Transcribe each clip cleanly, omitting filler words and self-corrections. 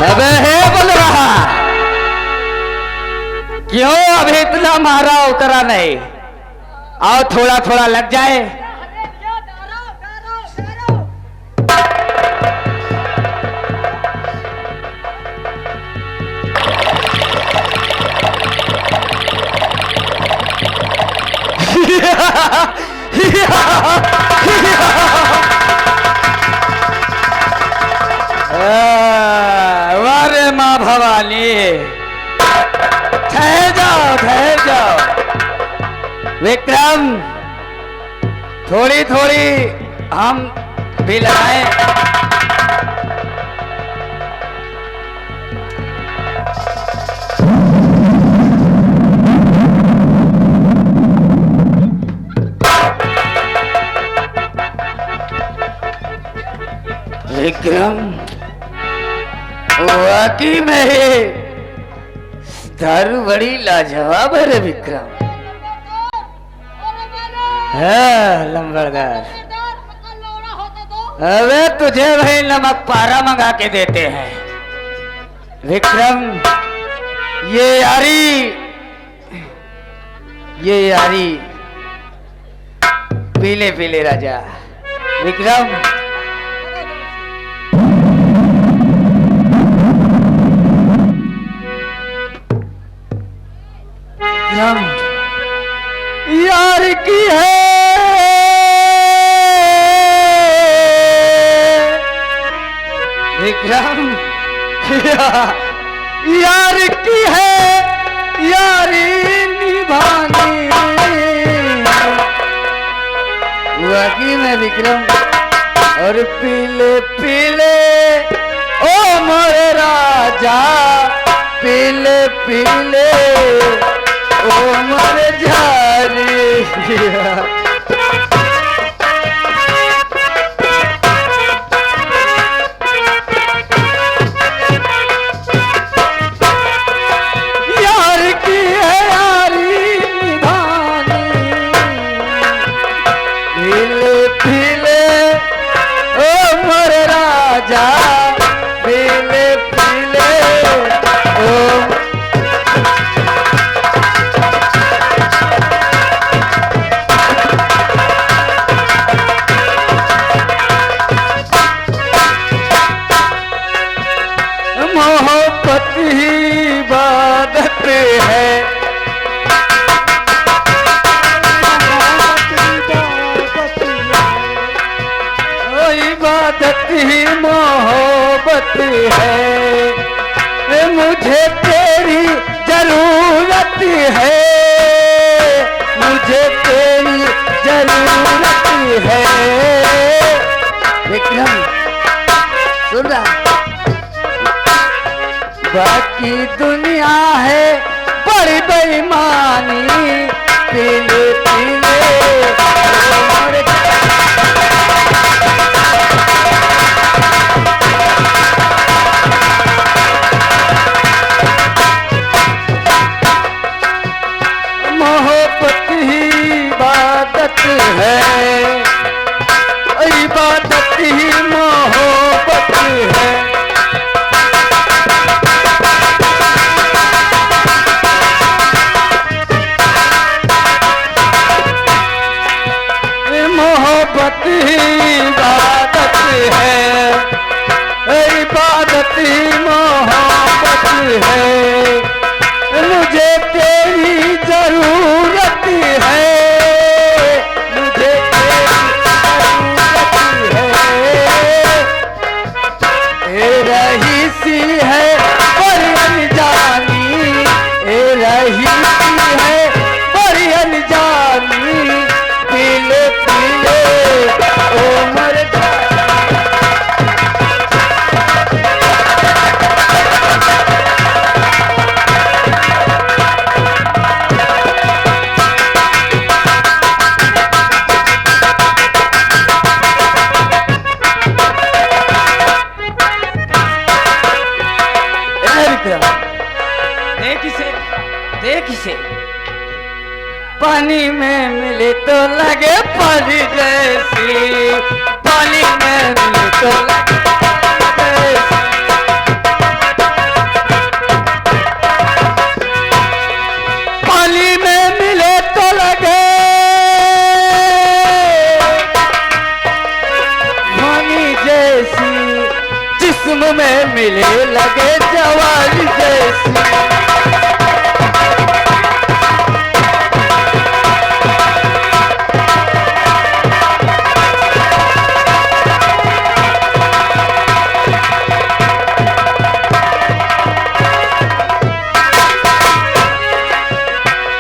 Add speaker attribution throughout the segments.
Speaker 1: अबे है बोल रहा क्यों अभी इतना मारा उतरा नहीं? आओ थोड़ा थोड़ा लग जाए। वारे माँ भवानी, ठहर जाओ ठहर जाओ। विक्रम थोड़ी थोड़ी हम भी लगाए। विक्रम वाकई में ही दारू बड़ी लाजवाब है रे विक्रम। है लंबड़दार, अबे तुझे भाई नमक पारा मंगा के देते हैं। विक्रम ये यारी पीले पीले राजा। विक्रम यार की है विक्रम, यार की है यारी निभानी। वाकई में विक्रम और पीले पीले ओ मोरे राजा, पीले पीले ओ मोरे झारी। यार की है यारी निभानी, पीले पीले ओ मोरे राजा, पीले पीले ओ मोहब्बत ही इबादत है। ओ इबादत ही मोहब्बत है। मुझे तेरी जरूरत है, मुझे तेरी जरूरत है। विक्रम सुन रहा, बाकी दुनिया है बड़ी बेईमानी, पीले पीले मोहब्बत ही इबादत है, इबादत ही मोहब्बत है। मोहब्बत ही इबादत है, इबादत ही मोहब्बत है। मुझे तेरी जरूरत है, मुझे तेरी जरूरत है। रही सी है बड़ी अनजानी, रही सी है बड़ी अनजानी, पीले पीले ओ मर जा। देख इसे पानी में मिले तो लगे पानी जैसी, पानी में मिले तो लगे तुम में मिले लगे जवानी जैसी।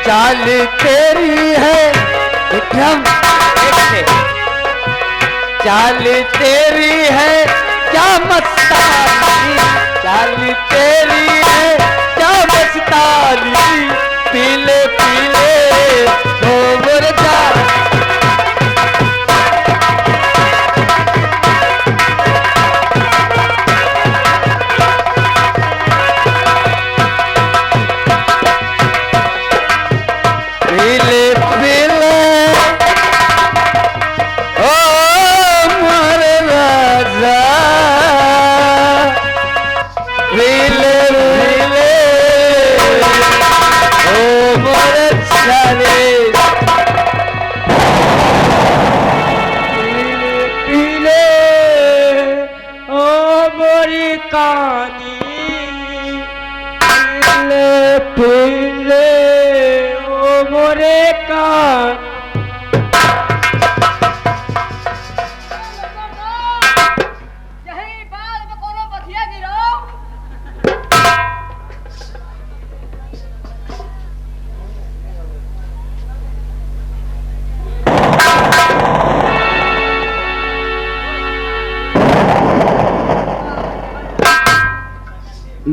Speaker 1: चाल तेरी है विक्रम, चाल तेरी है क्या मस्तानी, चाल तेरी है क्या मस्तानी, पीले पीले हो मुर्गा। पीले पीले ओ मोरे राजा, पीले पीले ओ मोरे सारे,
Speaker 2: पीले ओ मोरी कानी, पीले पीले ओ मोरे कान।
Speaker 3: यही बात में कोनो बथिया गिरो।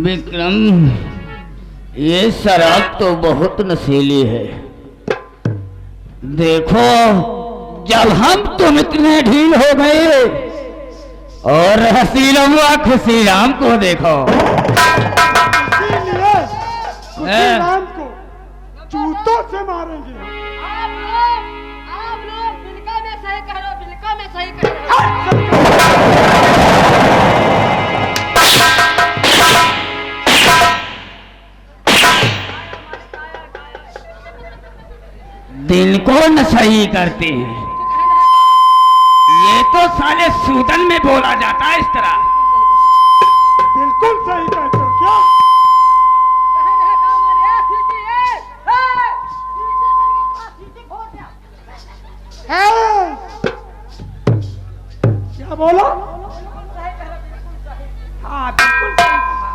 Speaker 1: विक्रम, ये शराब तो बहुत नशीली है। देखो, जब हम तुम इतने ढील हो गए और हसीराम व खुशीराम को देखो,
Speaker 2: इसीलिए खुशीराम को जूतों से मारेंगे।
Speaker 3: आप लोग बिल्का में सही कह रहे हो, बिल्का में सही कह रहे हो।
Speaker 1: दिल को न सही करते हैं। ये तो साले सूदन में बोला जाता है इस तरह।
Speaker 2: बिल्कुल सही कहते हो क्या?
Speaker 3: कह रहे काम आ रहे हैं, सीटी है। सीटी बन के थोड़ा सीटी खोल दिया।
Speaker 2: है? क्या बोला? हाँ बिल्कुल सही कहा।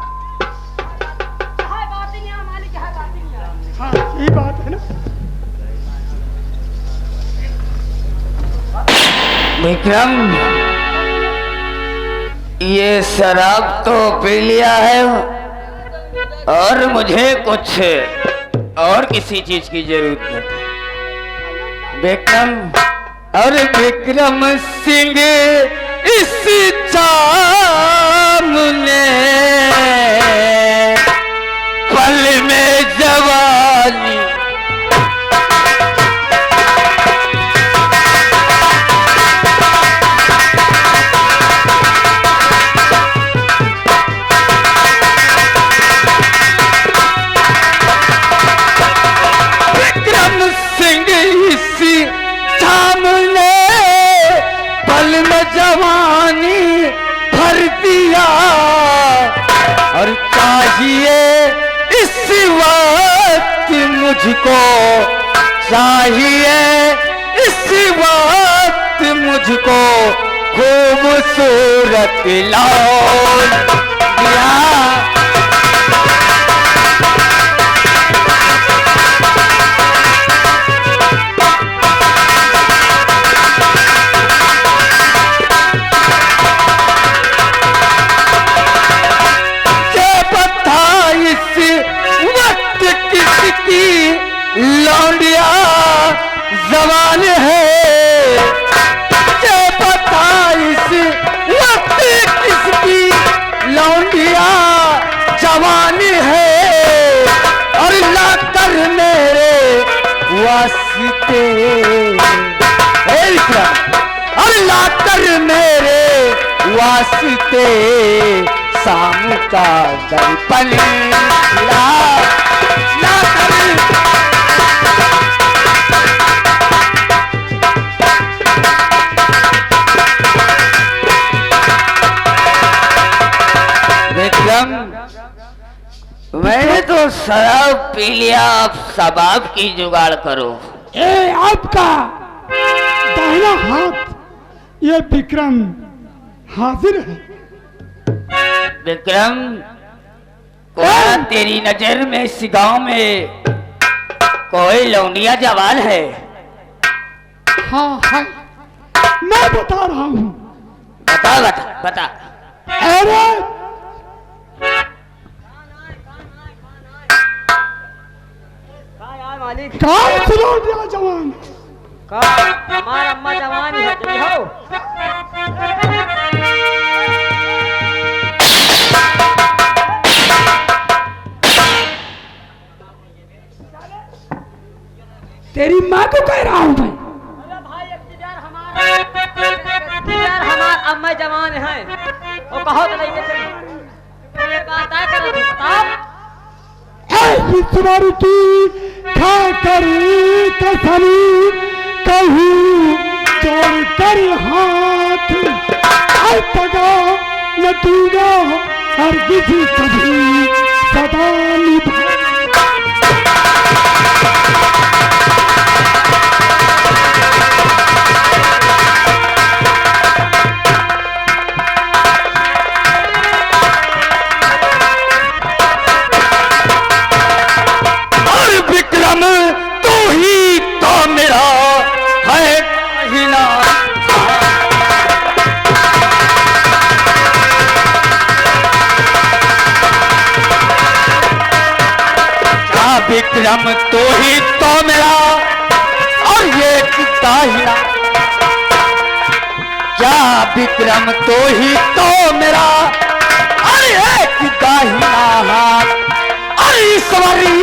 Speaker 3: कहा बात ही नहीं है, मालिक कहा बात ही नहीं है।
Speaker 2: हाँ यही बात है ना।
Speaker 1: विक्रम, ये शराब तो पी लिया है और मुझे कुछ और किसी चीज की जरूरत नहीं। विक्रम और विक्रम सिंह इस चाम ने पल में जवानी, जवानी भर दिया और चाहिए इस वक्त मुझको, चाहिए इस वक्त मुझको खूबसूरत लौंडिया। लौंडिया जवान है, ये पता इस वक्त किसकी लौंडिया जवान है, और लाकर मेरे वास्ते, और लाकर मेरे वास्ते शाम का दर्पण ला विक्रम, मैंने तो शराब पी लिया, अब शबाब की जुगाड़ करो।
Speaker 2: ए आपका दाहिना हाथ, ये विक्रम हाजिर है।
Speaker 1: विक्रम, क्या तेरी नजर में इस गांव में कोई लौंडिया जवान है?
Speaker 2: हाँ है, मैं बता रहा हूँ।
Speaker 1: बता बता बता।
Speaker 2: अरे
Speaker 3: मालिक
Speaker 2: काम सुनो दिया जवान।
Speaker 3: का हमारा अम्मा जवान ही है तुम हो।
Speaker 2: तेरी माँ को कह रहा हूँ मैं।
Speaker 3: अरे भाई इख्तियार हमार अम्मा जवान है, वो कहो तो नहीं के ये बात आ कर बताओ।
Speaker 2: ईश्वर की खाकर कसम कहूँ जोड़ कर हाथ, तगा न दूंगा हर किसी कभी सदा निभा।
Speaker 1: विक्रम तो ही तो मेरा और ये दाहिना, क्या विक्रम तो ही तो मेरा और एक दाहिना हाथ। और ईश्वरी,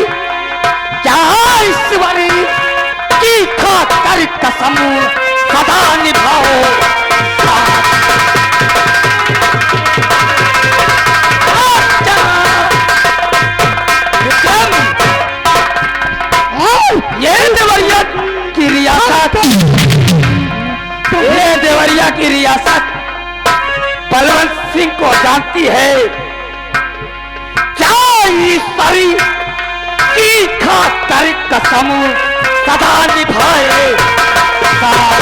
Speaker 1: क्या ईश्वरी की खाकर कसम सदा निभाओ। ये देवरिया की रियासत, ये देवरिया की रियासत बलवंत सिंह को जानती है। क्या ईश्वरी की खाकर कसम सदा निभाए। सरकार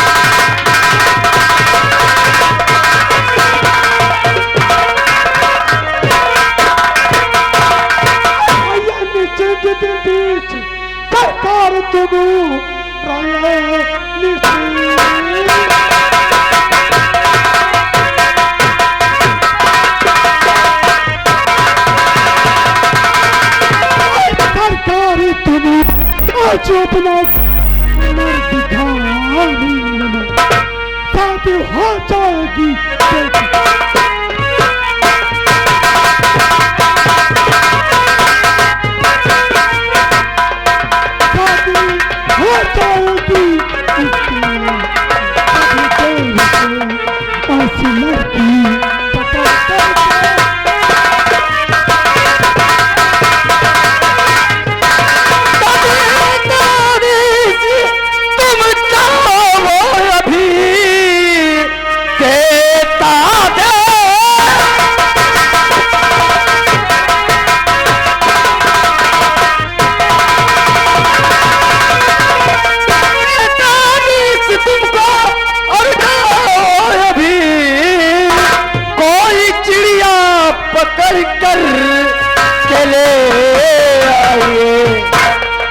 Speaker 1: तुम सरकार तुम आज अपना साथ हो जाएगी।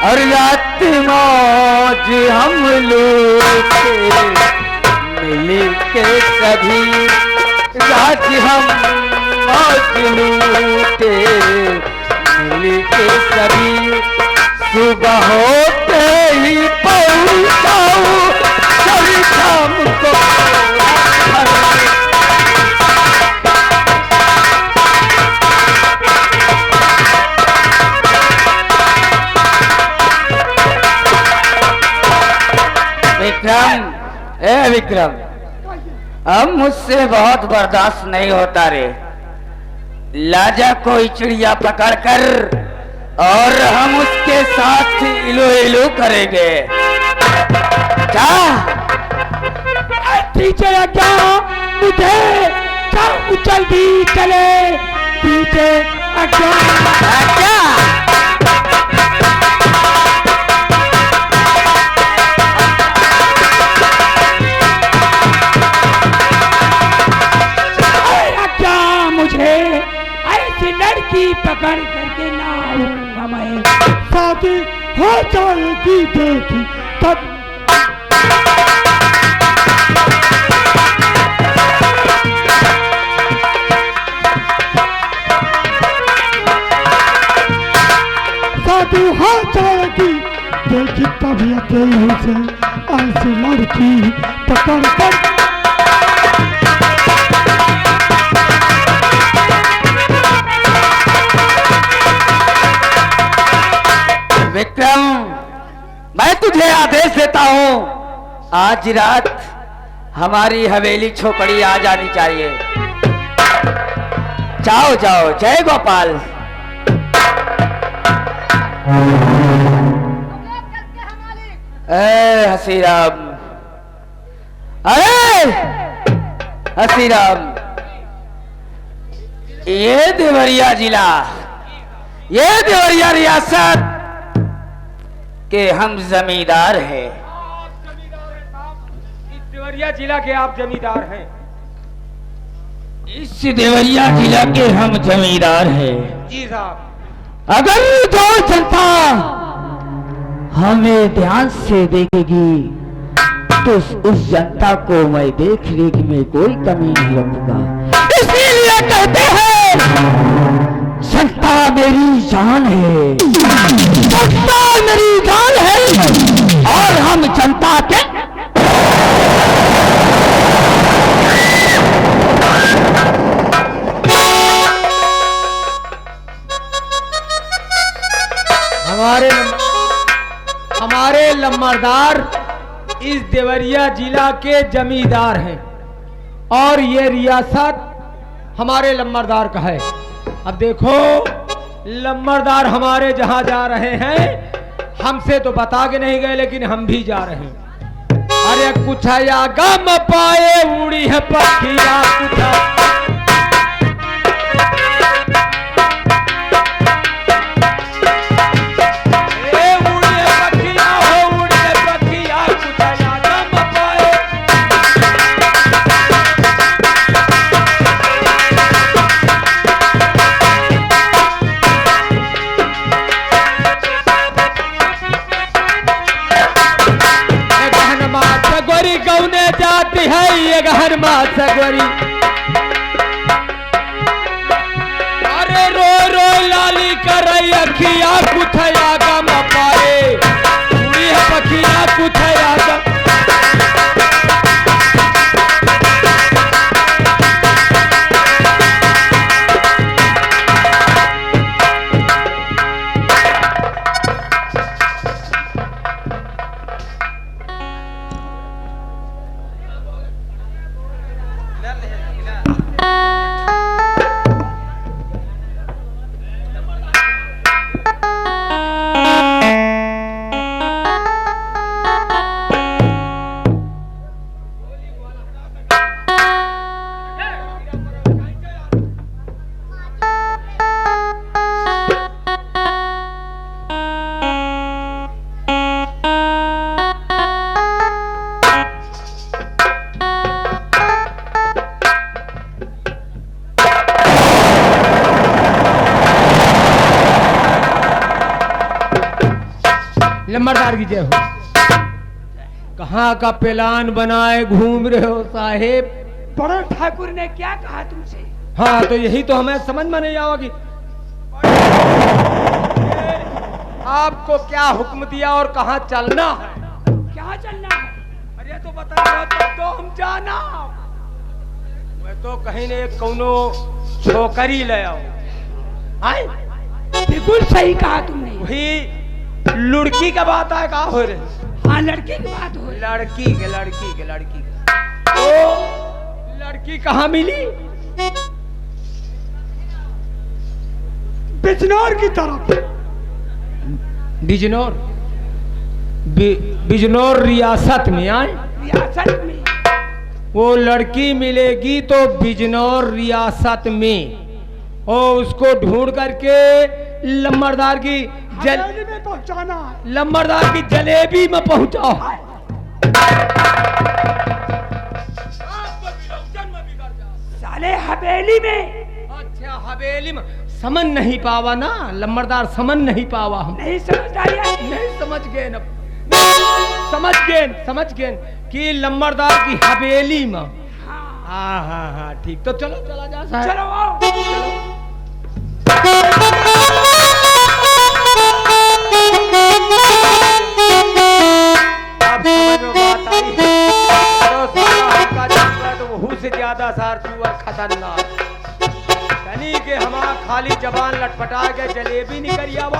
Speaker 1: और रात मौज हम लोग मिल के सभी, रात हम मौज लूटे मिल के सभी। सुबह होते ही पहुंचाऊं सभी शाम को। विक्रम, ए विक्रम, अब मुझसे बहुत बर्दाश्त नहीं होता रे। लाजा कोई चिड़िया पकड़कर और हम उसके साथ इलो इलो करेंगे। क्या
Speaker 2: पीछे क्या मुझे जल्दी चले। पीछे
Speaker 4: अच्छा
Speaker 1: क्या मुझे ऐसी लड़की पकड़ करके ना आऊंगा मैं।
Speaker 2: शादी हो जाएगी बेटी तब शादी हो जाएगी बेटी तभी अकेले से ऐसी लड़की पकड़ कर
Speaker 4: विक्रम, मैं तुझे आदेश देता हूं, आज रात हमारी हवेली छोकड़ी आ जानी चाहिए। जाओ जाओ, जय गोपाल। ए हसीराम, अरे हसीराम, ये देवरिया जिला, ये देवरिया रियासत के हम जमींदार हैं।
Speaker 5: इस देवरिया जिला के आप जमींदार हैं?
Speaker 1: इस देवरिया जिला के हम जमींदार हैं।
Speaker 5: जी साहब।
Speaker 1: अगर जो जनता हमें ध्यान से देखेगी तो उस जनता को मैं देख रेख में कोई कमी नहीं रखूंगा। इसीलिए कहते हैं जनता मेरी जान है, जनता मेरी जान है और हम जनता के
Speaker 5: हमारे लम्बरदार इस देवरिया जिला के जमींदार हैं और ये रियासत हमारे लम्बरदार का है। अब देखो, लम्बरदार हमारे जहां जा रहे हैं हमसे तो बता के नहीं गए, लेकिन हम भी जा रहे हैं। अरे कुछ या गम पाए उड़ी है पखिया कुछ है ये गहन मात सगवरी। अरे रो रो लाली कर अखिया कुथया गम पाए उड़ी है पखिया कुथया गम। लम्बरदार की जय हो। कहाँ का प्लान बनाए घूम रहे हो साहेब?
Speaker 1: बड़े ठाकुर ने क्या कहा तुमसे?
Speaker 5: हाँ तो यही तो हमें समझ में नहीं आवा कि आपको क्या हुक्म दिया और कहाँ चलना है?
Speaker 1: क्या चलना है?
Speaker 5: अरे तो बता दो तब तो हम जाना। मैं तो कहीं ने कौनो छोकरी ले आओ। आए
Speaker 1: बिल्कुल सही कहा तुमने।
Speaker 5: वही लड़की का बात है। कहा हो रहे?
Speaker 1: हाँ लड़की की बात हो।
Speaker 5: लड़की के तो लड़की कहाँ मिली?
Speaker 2: बिजनौर की तरफ।
Speaker 5: बिजनौर? बिजनौर रियासत में आए?
Speaker 1: रियासत में
Speaker 5: वो लड़की मिलेगी तो बिजनौर रियासत में। और उसको ढूंढ करके लम्बरदार की
Speaker 2: हवेली में पहुंचाना है।
Speaker 5: लम्बरदार की जलेबी में पहुंचाओ।
Speaker 1: साले हवेली में
Speaker 5: अच्छा हवेली में समझ नहीं पावा ना लम्बरदार, समझ नहीं पावा हम।
Speaker 1: नहीं समझ आया।
Speaker 5: नहीं समझ गए न, समझ गए कि लम्बरदार की हवेली में। हाँ हाँ हाँ ठीक, तो चलो चला जा साहब।
Speaker 1: चलो आओ।
Speaker 5: अब समझ में बात आई। तो साला हमका जानवर तो वहू से ज्यादा सार चूअर खतरनाक। तनी के हमारा खाली जबान लटपटा के जलेबी नहीं करियावा,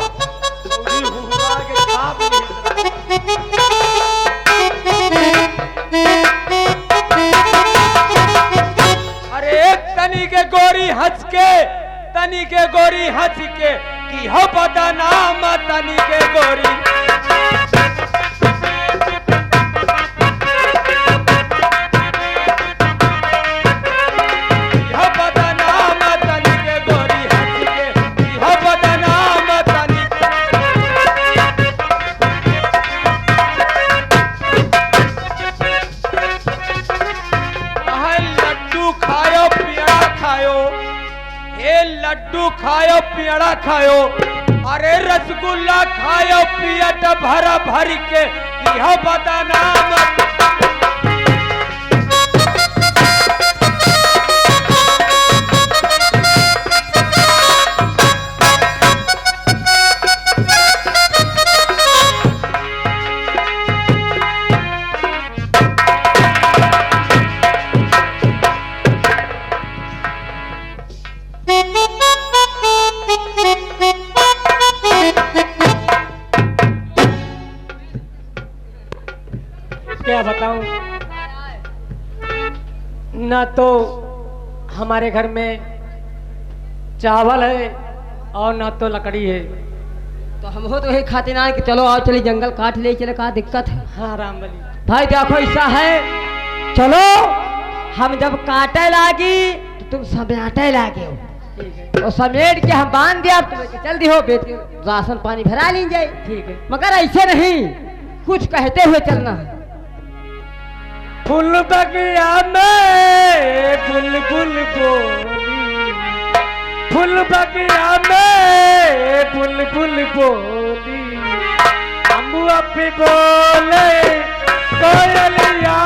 Speaker 5: पूरी हुहुरा के खाप अरे तनी के गोरी हंस के कि हो पता नाम तनी के गोरी। लड्डू खायो पेड़ा खायो, अरे रसगुल्ला खायो पियट भर भर के, यह बदनाम। क्या बताऊं, ना तो हमारे घर में चावल है और ना तो लकड़ी है।
Speaker 3: तो हम हो तो यही खाते ना कि चलो आओ चलिए जंगल काट ले चले, कहा दिक्कत है।
Speaker 5: हाँ रामबली
Speaker 3: भाई देखो ऐसा है, चलो हम जब काटे लागी तो तुम समेटे लागे हो,
Speaker 5: ठीक है,
Speaker 3: तो समेट के हम बांध दिया, तुम लेके चल दी हो, बेटी राशन पानी भरा लीजिए।
Speaker 5: ठीक है।
Speaker 3: मगर ऐसे नहीं, कुछ कहते हुए चलना है।
Speaker 5: फूल बगिया में बुलबुल बोली, फूल बगिया में बुलबुल बोली, अम्बुआ पे बोले कोयलिया।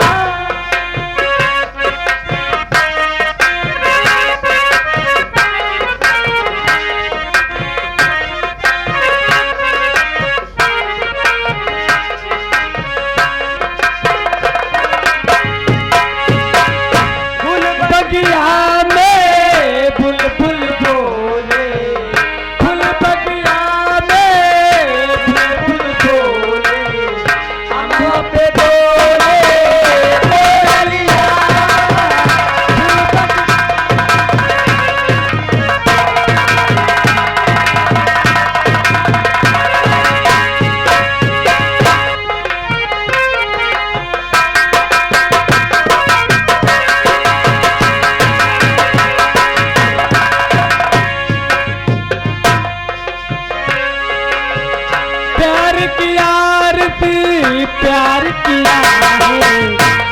Speaker 5: प्यार किया है,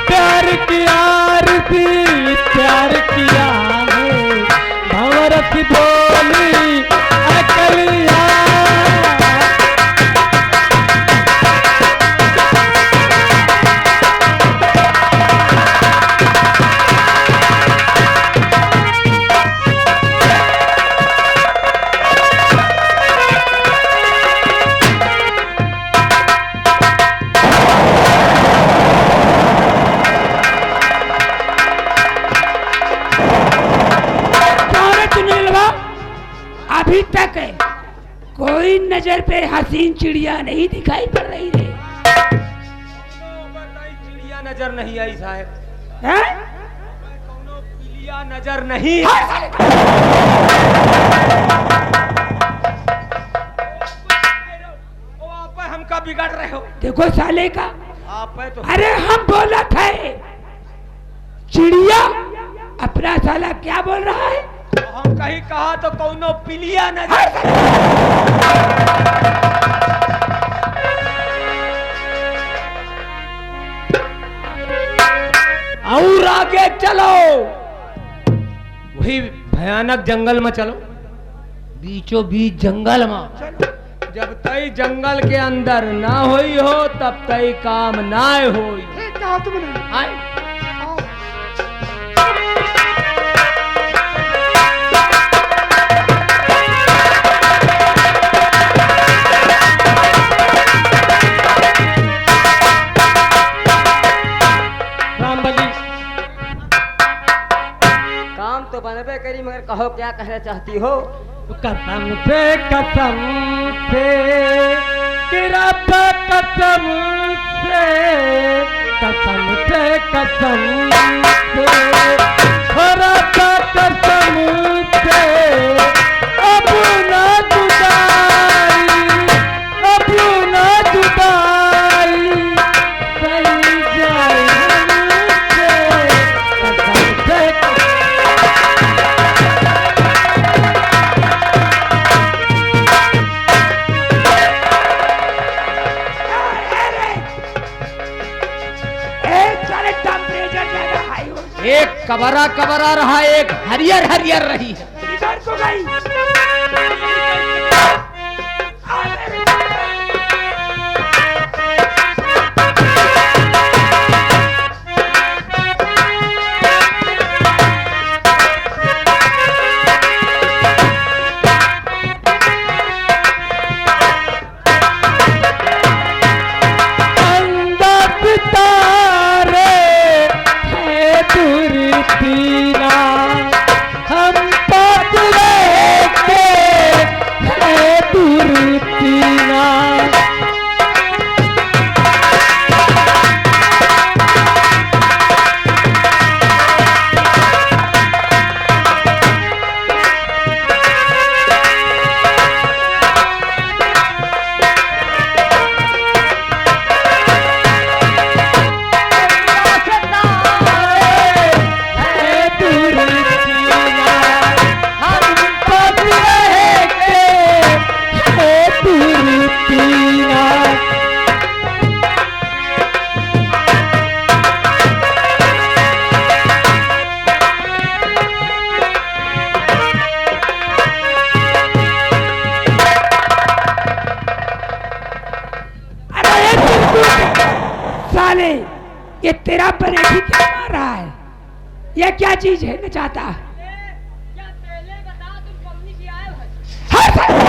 Speaker 5: प्यार की आरती प्यार किया है, भंवरत बोली अकलिया।
Speaker 1: अभी तक कोई नजर पे हसीन चिड़िया नहीं दिखाई पड़ रही रे।
Speaker 5: चिड़िया नजर नहीं आई साहब,
Speaker 1: हैं?
Speaker 5: कौनो पिलिया नजर नहीं। आप हमका बिगाड़ रहे हो।
Speaker 1: देखो साले का,
Speaker 5: आप तो
Speaker 1: अरे हम बोला थे चिड़िया, अपना साला क्या बोल रहा है?
Speaker 5: हम कहीं कहा तो कौनो पिलिया न और आगे चलो, वही भयानक जंगल में चलो, बीचों बीच जंगल में। जब तई जंगल के अंदर ना होई हो तब तई काम ना होई।
Speaker 2: ठीक कहा तुमने।
Speaker 5: आए।
Speaker 3: काम तो बनबे करी, मगर कहो क्या कहना चाहती हो?
Speaker 5: कसम से किरब कसम से खरब कसम से अब ना जुदाई, अब ना जुदाई सही जाए हमसे, कसम से एक कबरा कबरा रहा, एक हरियर हरियर रही है।
Speaker 2: इधर को गई।
Speaker 6: साले ये तेरा परेठी क्या मार रहा है? ये क्या चीज है? न चाहता
Speaker 3: क्या पहले बता, तुम कमनी से आए हो?
Speaker 6: हाँ,